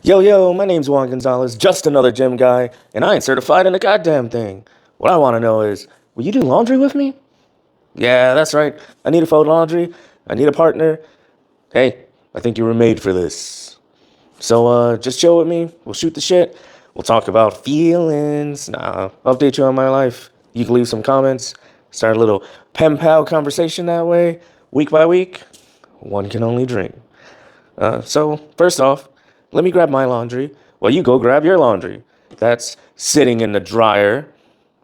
Yo, my name's Juan Gonzalez, just another gym guy, and I ain't certified in a goddamn thing. What I want to know is, will you do laundry with me? Yeah, that's right. I need a fold laundry. I need a partner. Hey, I think you were made for this. So, just chill with me. We'll shoot the shit. We'll talk about feelings. I'll update you on my life. You can leave some comments. Start a little pen pal conversation that way, week by week. One can only dream. So, first off, let me grab my laundry while you go grab your laundry. That's sitting in the dryer,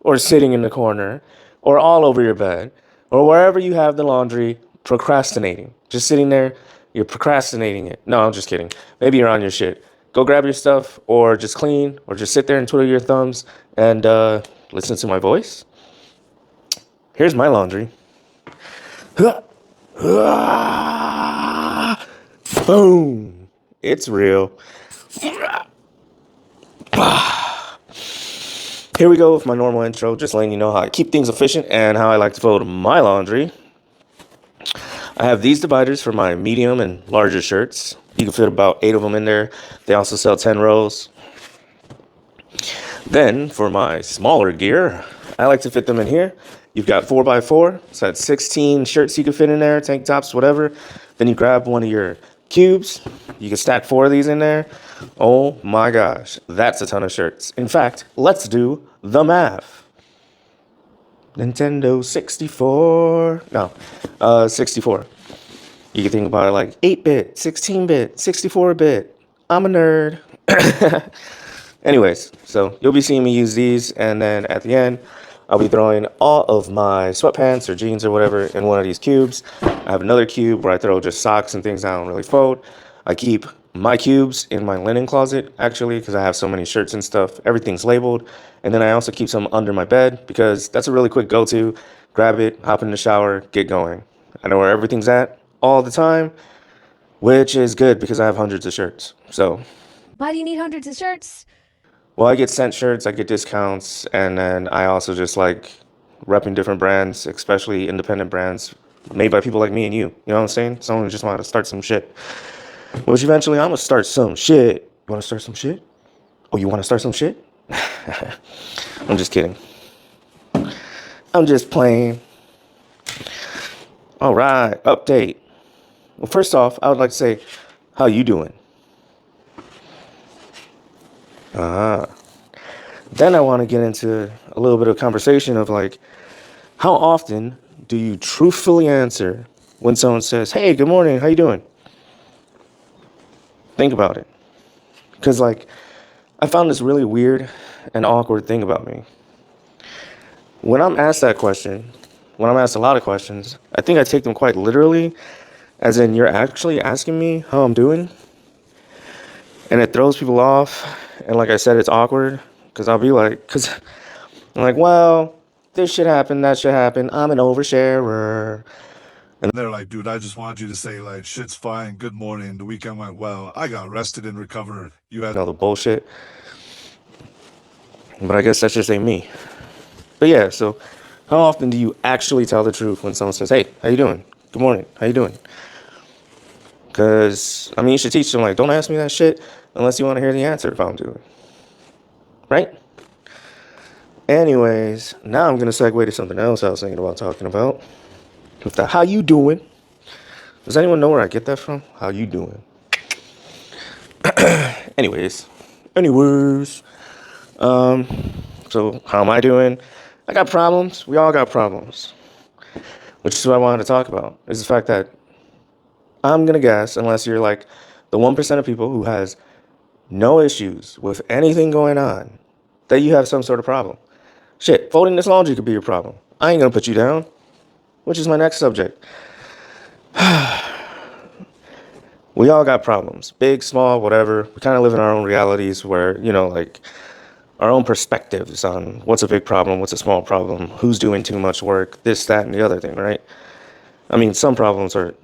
or sitting in the corner, or all over your bed, or wherever you have the laundry procrastinating. Just sitting there, you're procrastinating it. No, I'm just kidding. Maybe you're on your shit. Go grab your stuff, or just clean, or just sit there and twiddle your thumbs and listen to my voice. Here's my laundry. Boom. It's real. Here we go with my normal intro, just letting you know how I keep things efficient and how I like to fold my laundry. I have these dividers for my medium and larger shirts. You can fit about 8 of them in there. They also sell 10 rows. Then for my smaller gear, I like to fit them in here. You've got 4x4, so that's 16 shirts you can fit in there, tank tops, whatever. Then you grab one of your cubes. You can stack 4 of these in there. Oh my gosh, that's a ton of shirts. In fact, let's do the math. Nintendo 64. No, 64. You can think about it like 8-bit, 16-bit, 64-bit. I'm a nerd. Anyways, so you'll be seeing me use these, and then at the end, I'll be throwing all of my sweatpants or jeans or whatever in one of these cubes. I have another cube where I throw just socks and things I don't really fold. I keep my cubes in my linen closet, actually, because I have so many shirts and stuff. Everything's labeled. And then I also keep some under my bed because that's a really quick go-to. Grab it, hop in the shower, get going. I know where everything's at all the time, which is good because I have hundreds of shirts. So, Why do you need hundreds of shirts? well, I get sent shirts, I get discounts, and then I also just like repping different brands, especially independent brands made by people like me and you. You know what I'm saying? Someone who just wanted to start some shit. Which eventually I'm gonna start some shit. You wanna start some shit? Oh, you wanna start some shit? I'm just kidding. I'm just playing. All right, update. Well, first off, I would like to say, how you doing? Then I want to get into a little bit of conversation of like, how often do you truthfully answer when someone says, "Hey, good morning, how you doing?" Think about it. Because like, I found this really weird and awkward thing about me. When I'm asked that question, when I'm asked a lot of questions, I think I take them quite literally, as in you're actually asking me how I'm doing. And it throws people off. And like I said, it's awkward because I'll be like, because I'm like, well, this should happen, that should happen. I'm an oversharer. And they're like, dude, I just want you to say, like, shit's fine. Good morning. The weekend went well. I got rested and recovered. You had All the bullshit. But I guess that's just ain't me. But yeah, so how often do you actually tell the truth when someone says, "Hey, how you doing? Good morning. How you doing?" Because, I mean, you should teach them, like, don't ask me that shit unless you want to hear the answer if I'm doing. Right? Anyways, now I'm going to segue to something else I was thinking about talking about. With the how you doing. Does anyone know where I get that from? How you doing? Anyways. So how am I doing? I got problems. We all got problems. Which is what I wanted to talk about. Is the fact that I'm going to guess, unless you're like the 1% of people who has no issues with anything going on, that you have some sort of problem. Shit, folding this laundry could be your problem. I ain't going to put you down. Which is my next subject. We all got problems. Big, small, whatever. We kind of live in our own realities where, like our own perspectives on what's a big problem, what's a small problem, who's doing too much work, this, that, and the other thing, right? I mean, some problems are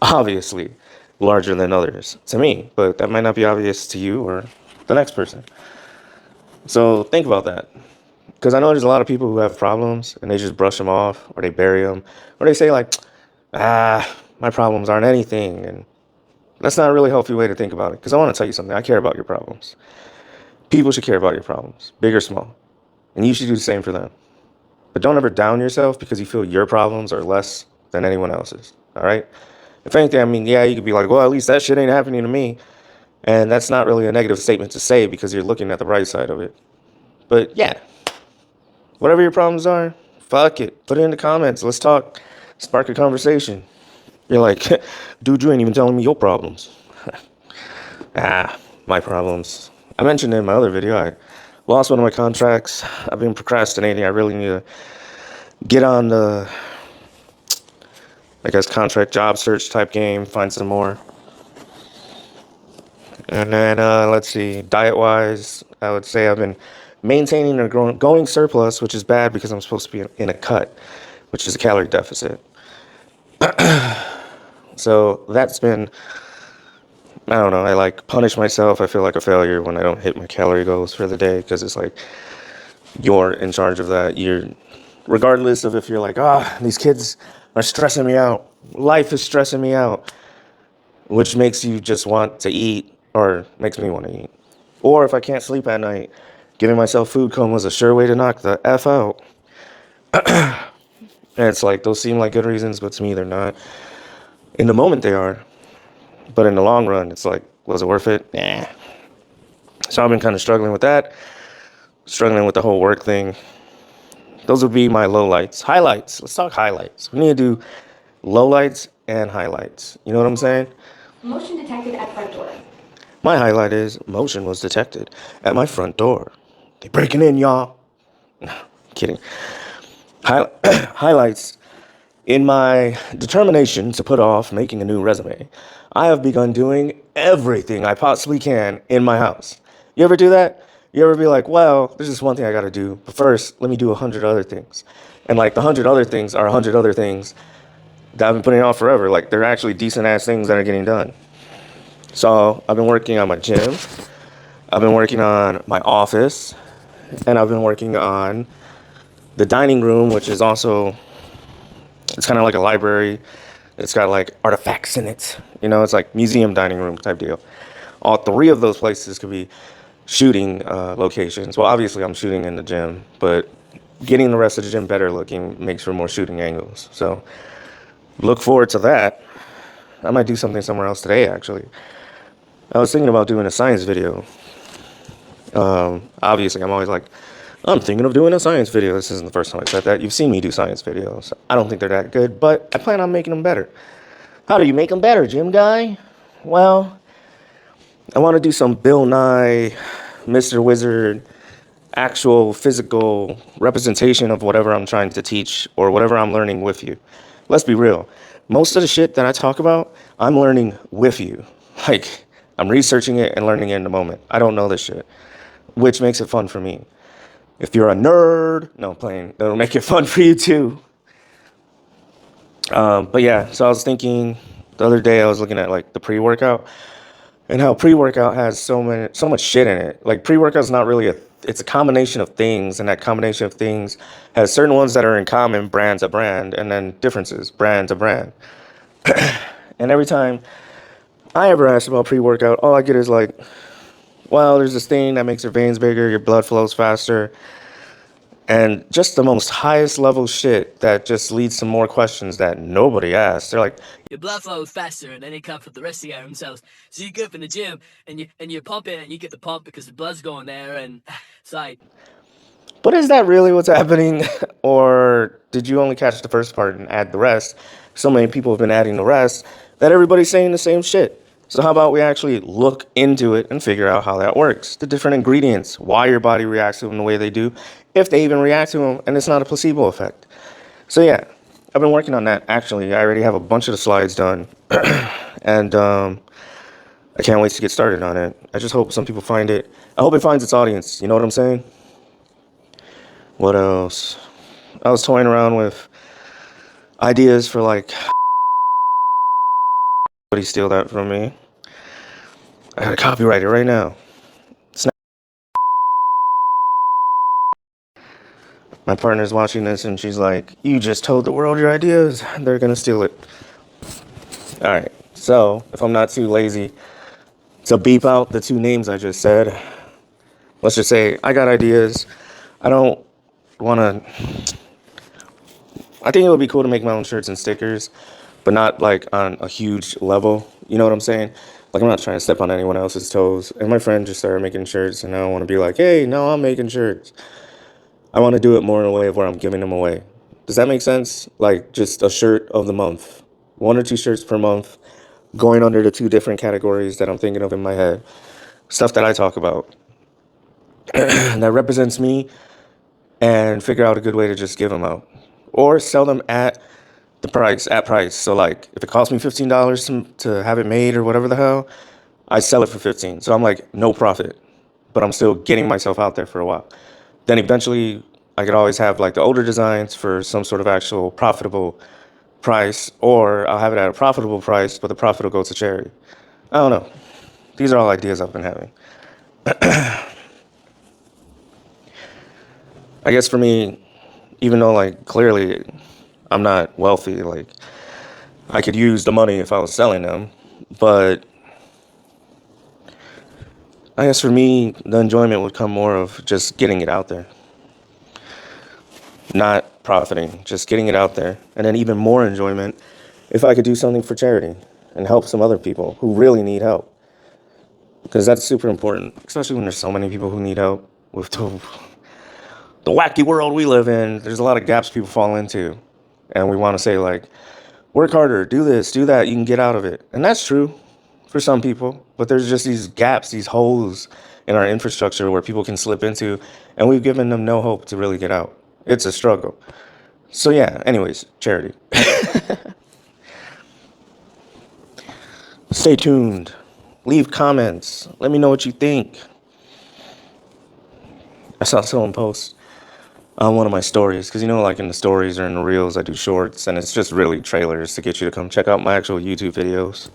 obviously larger than others to me, but that might not be obvious to you or the next person. So think about that. Because I know there's a lot of people who have problems and they just brush them off or they bury them or they say like, my problems aren't anything. And That's not a really healthy way to think about it. Because I want to tell you something. I care about your problems. People should care about your problems, big or small. And you should do the same for them. But don't ever down yourself because you feel your problems are less than anyone else's. All right? If anything, I mean, yeah, you could be like, well, at least that shit ain't happening to me. And that's not really a negative statement to say because you're looking at the right side of it. But yeah, whatever your problems are, fuck it. Put it in the comments. Let's talk. Spark a conversation. You're like, dude, you ain't even telling me your problems. My problems. I mentioned in my other video, I lost one of my contracts. I've been procrastinating. I really need to get on the, I guess, contract job search type game, find some more. And then, let's see, diet-wise, I would say I've been maintaining a going surplus, which is bad because I'm supposed to be in a cut, which is a calorie deficit. So that's been, I don't know, I like punish myself. I feel like a failure when I don't hit my calorie goals for the day because it's like you're in charge of that. You're, regardless of if you're like, these kids are stressing me out. Life is stressing me out, which makes you just want to eat or makes me want to eat. Or if I can't sleep at night, giving myself food coma is a sure way to knock the F out. And it's like, those seem like good reasons, but to me, they're not. In the moment, they are. But in the long run, it's like, was it worth it? Nah. So I've been kind of struggling with that. Struggling with the whole work thing. Those would be my lowlights. Highlights. Let's talk highlights. We need to do lowlights and highlights. You know what I'm saying? Motion detected at front door. My highlight is motion was detected at my front door. They breaking in, y'all. No, kidding. Highlights. In my determination to put off making a new resume, I have begun doing everything I possibly can in my house. You ever do that? You ever be like, well, there's just one thing I got to do, but first, let me do 100 other things. And like the 100 other things are 100 other things that I've been putting off forever. Like they're actually decent ass things that are getting done. So I've been working on my gym. I've been working on my office. And I've been working on the dining room, which is also, it's kind of like a library. It's got like artifacts in it. You know, it's like museum dining room type deal. All three of those places could be shooting locations. Well, obviously I'm shooting in the gym, but getting the rest of the gym better looking makes for more shooting angles. So look forward to that. I might do something somewhere else today, actually. I was thinking about doing a science video. Obviously, I'm always like, I'm thinking of doing a science video. This isn't the first time I said that. You've seen me do science videos. I don't think they're that good, but I plan on making them better. How do you make them better, gym guy? Well, I want to do some Bill Nye, Mr. Wizard, actual physical representation of whatever I'm trying to teach or whatever I'm learning with you. Let's be real. Most of the shit that I talk about, I'm learning with you. Like, I'm researching it and learning it in the moment. I don't know this shit, which makes it fun for me. If you're a nerd, no, playing, that'll make it fun for you too. But yeah, so I was thinking the other day, I was looking at like the pre-workout and how pre-workout has so much shit in it. Like pre-workout's not really it's a combination of things, and that combination of things has certain ones that are in common, brand to brand, and then differences, brand to brand. And every time I ever ask about pre-workout, all I get is like, well, there's this thing that makes your veins bigger, your blood flows faster, and just the most highest level shit that just leads to more questions that nobody asks. They're like, your blood flows faster and then it comes from the rest of your own cells. So you go up in the gym and you pump it and you get the pump because the blood's going there and it's like, but is that really what's happening? Or did you only catch the first part and add the rest? So many people have been adding the rest that everybody's saying the same shit. So how about we actually look into it and figure out how that works? The different ingredients, why your body reacts to them the way they do, if they even react to them, and it's not a placebo effect. So yeah, I've been working on that. Actually, I already have a bunch of the slides done. And I can't wait to get started on it. I just hope some people find it. I hope it finds its audience. You know what I'm saying? What else? I was toying around with ideas for like, somebody steal that from me. I gotta copyright it right now. My partner's watching this and she's like, you just told the world your ideas. They're gonna steal it. All right. So if I'm not too lazy to beep out the two names I just said, let's just say I got ideas. I don't want to. I think it would be cool to make my own shirts and stickers, but not like on a huge level. You know what I'm saying? Like, I'm not trying to step on anyone else's toes. And my friend just started making shirts, and I don't want to be like, hey, no, I'm making shirts. I want to do it more in a way of where I'm giving them away. Does that make sense? Like, just a shirt of the month, 1 or 2 shirts per month, going under the 2 different categories that I'm thinking of in my head. Stuff that I talk about that represents me, and figure out a good way to just give them out. Or sell them at at price. So like if it costs me $15 to have it made or whatever the hell, I sell it for 15. So I'm like no profit, but I'm still getting myself out there for a while. Then eventually I could always have like the older designs for some sort of actual profitable price, or I'll have it at a profitable price, but the profit will go to charity. I don't know. These are all ideas I've been having. I guess for me, even though like clearly I'm not wealthy, like I could use the money if I was selling them, but I guess for me, the enjoyment would come more of just getting it out there, not profiting, just getting it out there. And then even more enjoyment if I could do something for charity and help some other people who really need help. Because that's super important, especially when there's so many people who need help with the wacky world we live in. There's a lot of gaps people fall into. And we want to say, like, work harder, do this, do that, you can get out of it. And that's true for some people, but there's just these gaps, these holes in our infrastructure where people can slip into, and we've given them no hope to really get out. It's a struggle. So yeah, anyways, charity. Stay tuned. Leave comments. Let me know what you think. I saw someone post on one of my stories, because like in the stories or in the reels, I do shorts, and it's just really trailers to get you to come check out my actual YouTube videos.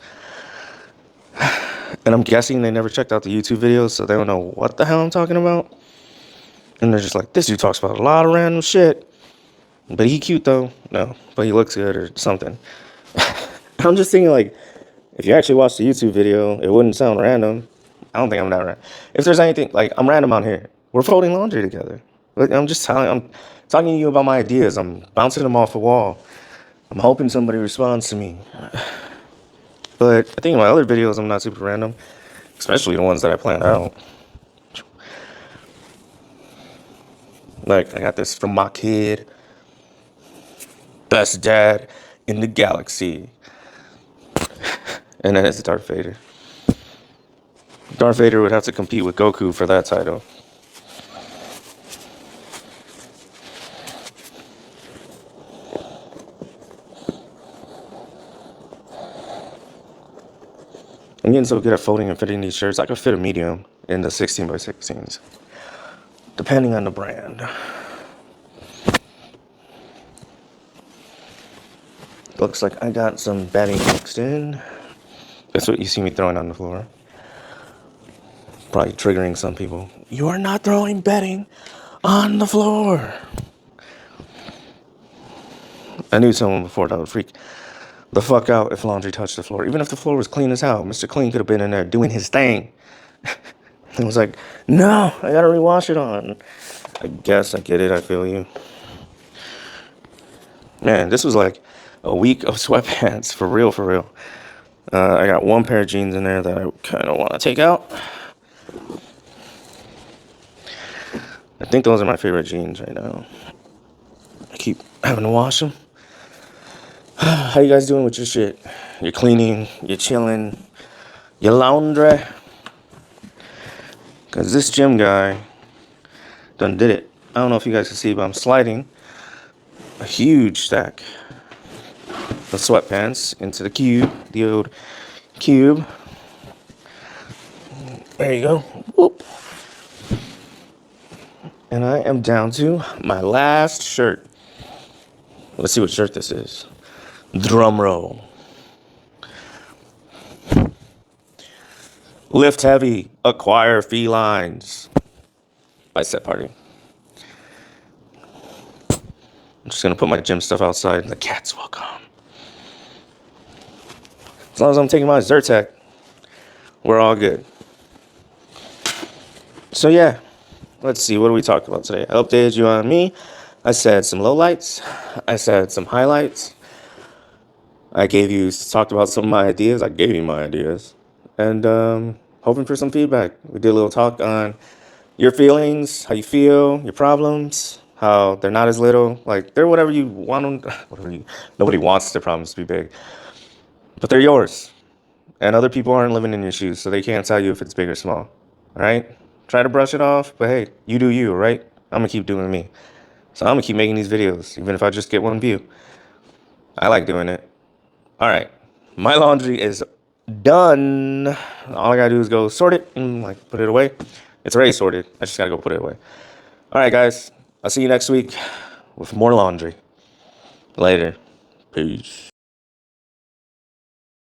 And I'm guessing they never checked out the YouTube videos, so they don't know what the hell I'm talking about. And they're just like, this dude talks about a lot of random shit. But he cute though. No, but he looks good or something. I'm just thinking, like, if you actually watch the YouTube video, it wouldn't sound random. I don't think I'm that random. If there's anything, like, I'm random on here. We're folding laundry together. Like, I'm talking to you about my ideas. I'm bouncing them off a wall. I'm hoping somebody responds to me. But I think in my other videos, I'm not super random, especially the ones that I plan out. Like, I got this from my kid. Best dad in the galaxy. And then it's Darth Vader. Darth Vader would have to compete with Goku for that title. I'm getting so good at folding and fitting these shirts, I could fit a medium in the 16 by 16s, depending on the brand. Looks like I got some bedding mixed in. That's what you see me throwing on the floor. Probably triggering some people. You are not throwing bedding on the floor. I knew someone before that would freak the fuck out if laundry touched the floor. Even if the floor was clean as hell, Mr. Clean could have been in there doing his thing. It was like, no, I gotta rewash it on. I guess I get it, I feel you. Man, this was like a week of sweatpants, for real, for real. I got one pair of jeans in there that I kind of want to take out. I think those are my favorite jeans right now. I keep having to wash them. How you guys doing with your shit? You're cleaning, you're chilling, your laundry? Because this gym guy done did it. I don't know if you guys can see, but I'm sliding a huge stack of sweatpants into the old cube. There you go. Whoop. And I am down to my last shirt. Let's see what shirt this is. Drum roll. Lift heavy, acquire felines. Bicep party. I'm just gonna put my gym stuff outside and the cats will come. As long as I'm taking my Zyrtec, we're all good. So yeah, let's see. What do we talk about today? I updated you on me. I said some lowlights. I said some highlights. I talked about some of my ideas. I gave you my ideas. And hoping for some feedback. We did a little talk on your feelings, how you feel, your problems, how they're not as little. Like, they're whatever you want them. Nobody wants their problems to be big. But they're yours. And other people aren't living in your shoes, so they can't tell you if it's big or small. All right? Try to brush it off, but hey, you do you, right? I'm going to keep doing me. So I'm going to keep making these videos, even if I just get one view. I like doing it. All right. My laundry is done. All I got to do is go sort it and like put it away. It's already sorted. I just got to go put it away. All right, guys. I'll see you next week with more laundry. Later. Peace.